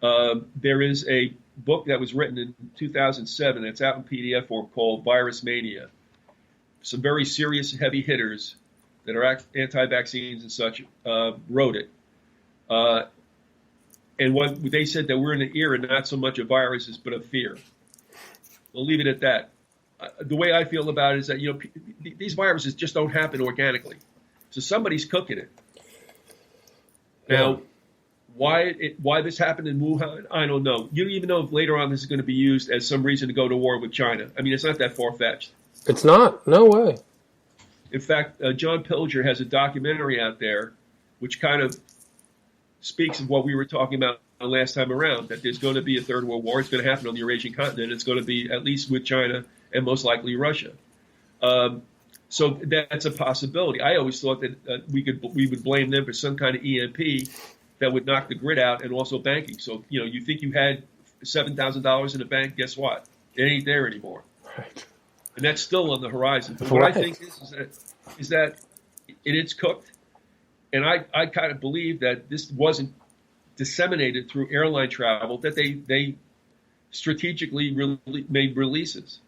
There is a book that was written in 2007 that's out in PDF form called Virus Mania. Some very serious heavy hitters that are anti-vaccines and such wrote it. And what they said that we're in an era not so much of viruses but of fear. We'll leave it at that. The way I feel about it is that these viruses just don't happen organically. So somebody's cooking it. Now, why this happened in Wuhan, I don't know. You don't even know if later on this is going to be used as some reason to go to war with China. I mean, it's not that far-fetched. It's not. No way. In fact, John Pilger has a documentary out there which kind of speaks of what we were talking about last time around, that there's going to be a third world war. It's going to happen on the Eurasian continent. It's going to be at least with China and most likely Russia. So that's a possibility. I always thought that we would blame them for some kind of EMP that would knock the grid out, and also banking. So, you think you had $7,000 in the bank, guess what? It ain't there anymore. Right. And that's still on the horizon. But what I think is that it's cooked. And I kind of believe that this wasn't disseminated through airline travel, that they strategically made releases.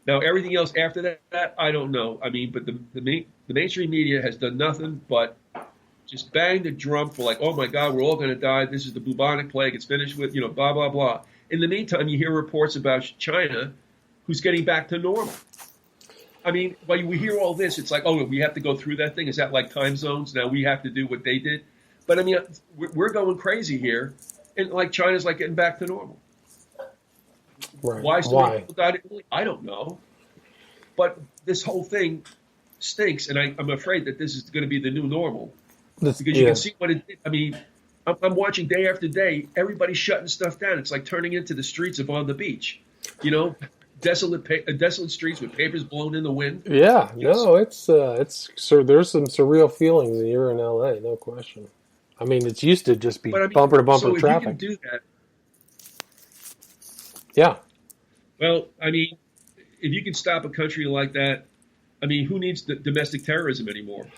Now, everything else after that, I don't know. I mean, but the mainstream media has done nothing but just bang the drum for like, oh, my God, we're all going to die. This is the bubonic plague. It's finished with, blah, blah, blah. In the meantime, you hear reports about China who's getting back to normal. I mean, when we hear all this, it's like, oh, we have to go through that thing. Is that like time zones? Now we have to do what they did. But, I mean, we're going crazy here. And, like, China's, like, getting back to normal. Right. Why so many people died in Italy? I don't know. But this whole thing stinks, and I'm afraid that this is going to be the new normal. Because you can see what it did. I mean, I'm watching day after day, everybody's shutting stuff down. It's like turning into the streets of On the Beach. Desolate streets with papers blown in the wind. Yeah, no, it's so there's some surreal feelings here in LA, no question. I mean, it's used to just be bumper to bumper traffic. So if you can do that, yeah. Well, I mean, if you can stop a country like that, I mean, who needs domestic terrorism anymore?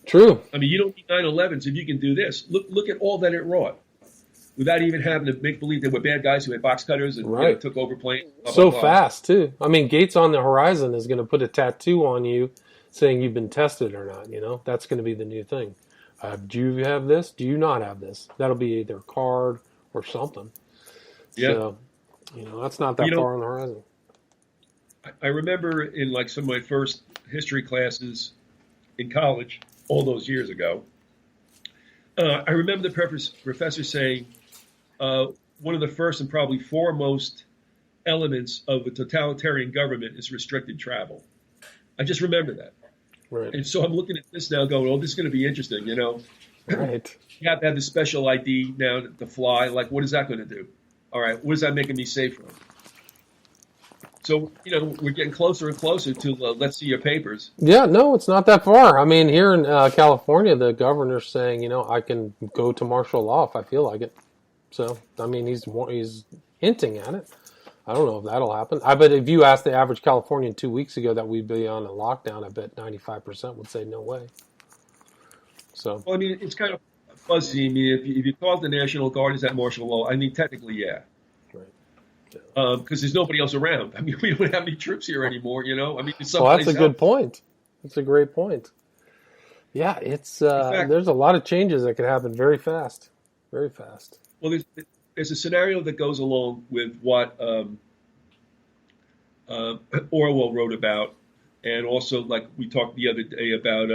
True. I mean, you don't need 9/11s if you can do this. Look at all that it wrought, without even having to make believe there were bad guys who had box cutters and took over planes. Blah, so blah, blah. fast, too. I mean, Gates on the Horizon is going to put a tattoo on you saying you've been tested or not, That's going to be the new thing. Do you have this? Do you not have this? That'll be either a card or something. Yeah. So, that's not that far on the horizon. I remember in like some of my first history classes in college, all those years ago, I remember the professor saying one of the first and probably foremost elements of a totalitarian government is restricted travel. I just remember that. Right. And so I'm looking at this now going, oh, this is going to be interesting, Right. You have to have the special ID now to fly. Like, what is that going to do? All right, what is that making me safe from? So, we're getting closer and closer to let's see your papers. Yeah, no, it's not that far. I mean, here in California, the governor's saying, I can go to martial law if I feel like it. So, I mean, he's hinting at it. I don't know if that'll happen. I bet if you asked the average Californian 2 weeks ago that we'd be on a lockdown, I bet 95% would say no way. So, well, I mean, it's kind of fuzzy. I mean, if you call it the National Guard, is that martial law? I mean, technically, yeah. Right. Because there's nobody else around. I mean, we don't have any troops here anymore, I mean, well, that's a good point. That's a great point. Yeah, it's there's a lot of changes that could happen very fast. Very fast. Well, there's a scenario that goes along with what Orwell wrote about, and also like we talked the other day about.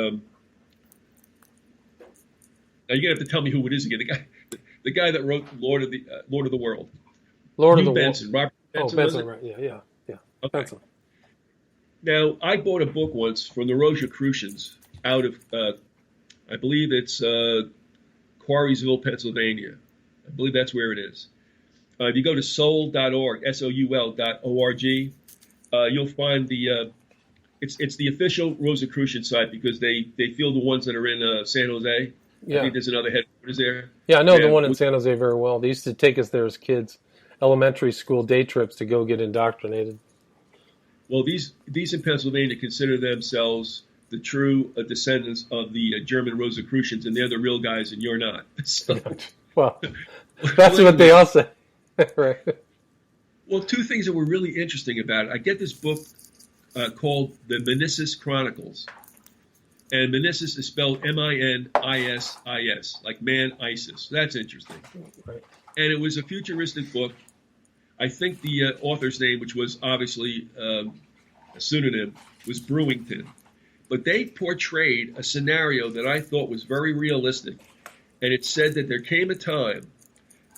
Now you're gonna have to tell me who it is again. The guy that wrote Lord of the World. Lord of the Benson, World. Robert Benson. Oh, Benson, right? Yeah. Okay. Benson. Now I bought a book once from the Rosicrucians out of, I believe it's Quarryville, Pennsylvania. I believe that's where it is. If you go to soul.org, soul.org, you'll find it's the official Rosicrucian site because they field the ones that are in San Jose. Yeah. I think there's another headquarters there. Yeah, I know the one in San Jose very well. They used to take us there as kids, elementary school day trips to go get indoctrinated. Well, these in Pennsylvania consider themselves the true descendants of the German Rosicrucians, and they're the real guys, and you're not. So, well, that's what they all say. Right. Well, two things that were really interesting about it. I get this book called The Minisis Chronicles. And Minisis is spelled M-I-N-I-S-I-S, like man ISIS. That's interesting. Right. And it was a futuristic book. I think the author's name, which was obviously a pseudonym, was Brewington. But they portrayed a scenario that I thought was very realistic. And it said that there came a time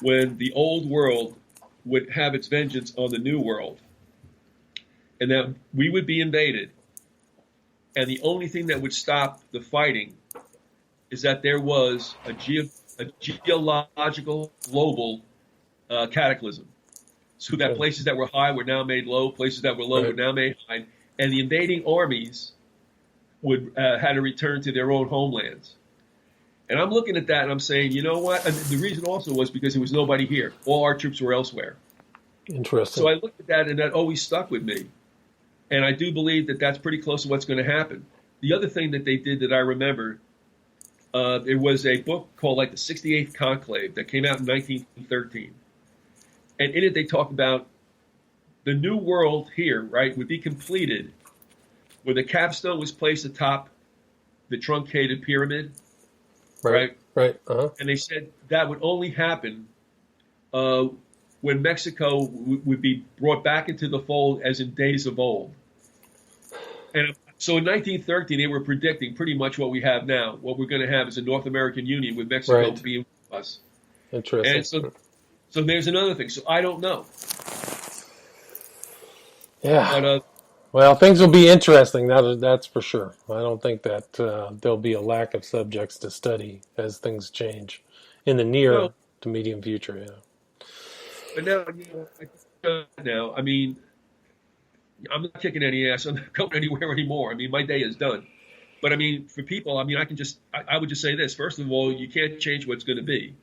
when the old world would have its vengeance on the new world. And that we would be invaded. And the only thing that would stop the fighting is that there was a geological global cataclysm. So that places that were high were now made low, places that were low were now made high, and the invading armies would had to return to their own homelands. And I'm looking at that and I'm saying, you know what? And the reason also was because there was nobody here. All our troops were elsewhere. Interesting. So I looked at that and that always stuck with me. And I do believe that that's pretty close to what's going to happen. The other thing that they did that I remember, there was a book called like the 68th Conclave that came out in 1913. And in it they talk about the new world here, right, would be completed where the capstone was placed atop the truncated pyramid, right? Right. Uh-huh. And they said that would only happen when Mexico would be brought back into the fold as in days of old. And so in 1913, they were predicting pretty much what we have now. What we're going to have is a North American Union with Mexico being with us. Interesting. And so there's another thing. So I don't know. Yeah. But, well, things will be interesting. That's for sure. I don't think that there'll be a lack of subjects to study as things change in the near to medium future. Yeah. But now, I mean, I'm not kicking any ass. I'm not going anywhere anymore. I mean, my day is done. But I mean, for people, I mean, I would just say this. First of all, you can't change what's going to be.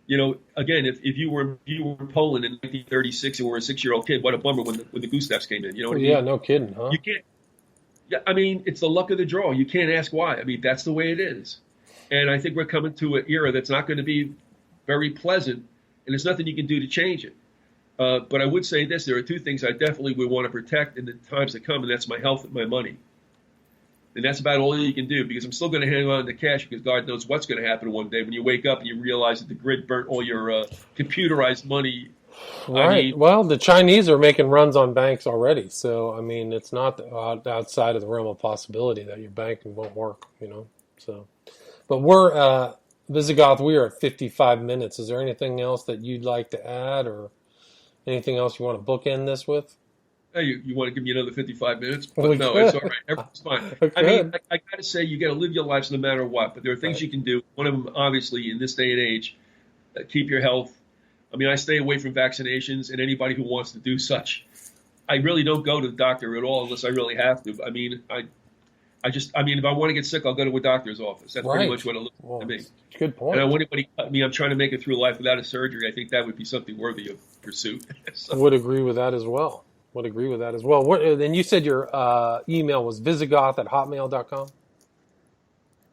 Again, if you were in Poland in 1936 and were a 6-year-old kid, what a bummer when the Gustafs came in. You know what I mean? Yeah, no kidding, huh? You can't. Yeah, I mean, it's the luck of the draw. You can't ask why. I mean, that's the way it is. And I think we're coming to an era that's not going to be very pleasant, and there's nothing you can do to change it. But I would say this: there are two things I definitely would want to protect in the times that come, and that's my health and my money. And that's about all you can do, because I'm still going to hang on to cash, because God knows what's going to happen one day when you wake up and you realize that the grid burnt all your computerized money. Right. I mean, Well, the Chinese are making runs on banks already, so I mean, it's not outside of the realm of possibility that your banking won't work. So, but we're Vyzygoth. We are at 55 minutes. Is there anything else that you'd like to add, or anything else you want to bookend this with? hey, you want to give me another 55 minutes? But We no, could. it's all right. Everything's fine. We I mean, could. I got to say, you got to live your lives no matter what. But there are things Right. you can do. One of them, obviously, in this day and age, keep your health. I mean, I stay away from vaccinations, and anybody who wants to do such. I really don't go to the doctor at all unless I really have to. I mean, I mean, if I want to get sick, I'll go to a doctor's office. That's pretty Right. much what it looks Well, to me. good And point. I want anybody, I mean, I'm trying to make it through life without a surgery. I think that would be something worthy of pursuit. So, Would agree with that as well. Would agree with that as well. Then you said your email was vyzygoth@hotmail.com?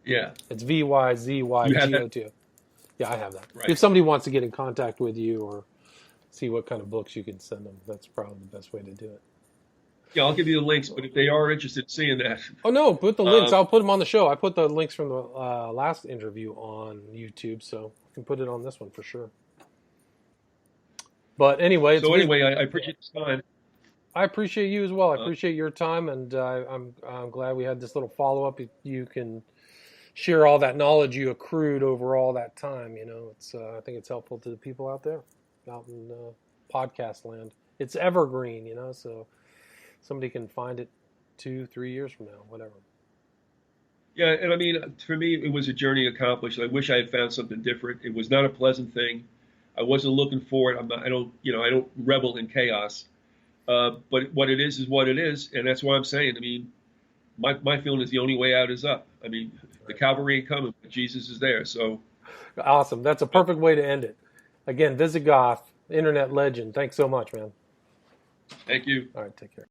yeah, It's you have that VYZYGOT. Yeah, I have that. right. If somebody wants to get in contact with you or see what kind of books you could send them, that's probably the best way to do it. Yeah, I'll give you the links. But if they are interested in seeing that, Oh, no, put the links. um, I'll put them on the show. I put the links from the last interview on YouTube, so I can put it on this one for sure. But anyway, so anyway, I appreciate this time. I appreciate you as well. I Uh, appreciate your time, and I'm glad we had this little follow up. You can share all that knowledge you accrued over all that time. It's I think it's helpful to the people out there, out in podcast land. It's evergreen, so somebody can find it 2-3 years from now, whatever. yeah, and I mean, for me, it was a journey accomplished. I wish I had found something different. It was not a pleasant thing. I wasn't looking for it. I don't, I don't revel in chaos. But what it is what it is, and that's why I'm saying. I mean, my feeling is the only way out is up. I mean, the cavalry ain't coming, but Jesus is there. So, Awesome. That's a perfect way to end it. Again, Vyzygoth, internet legend. Thanks so much, man. thank you. All right, take care.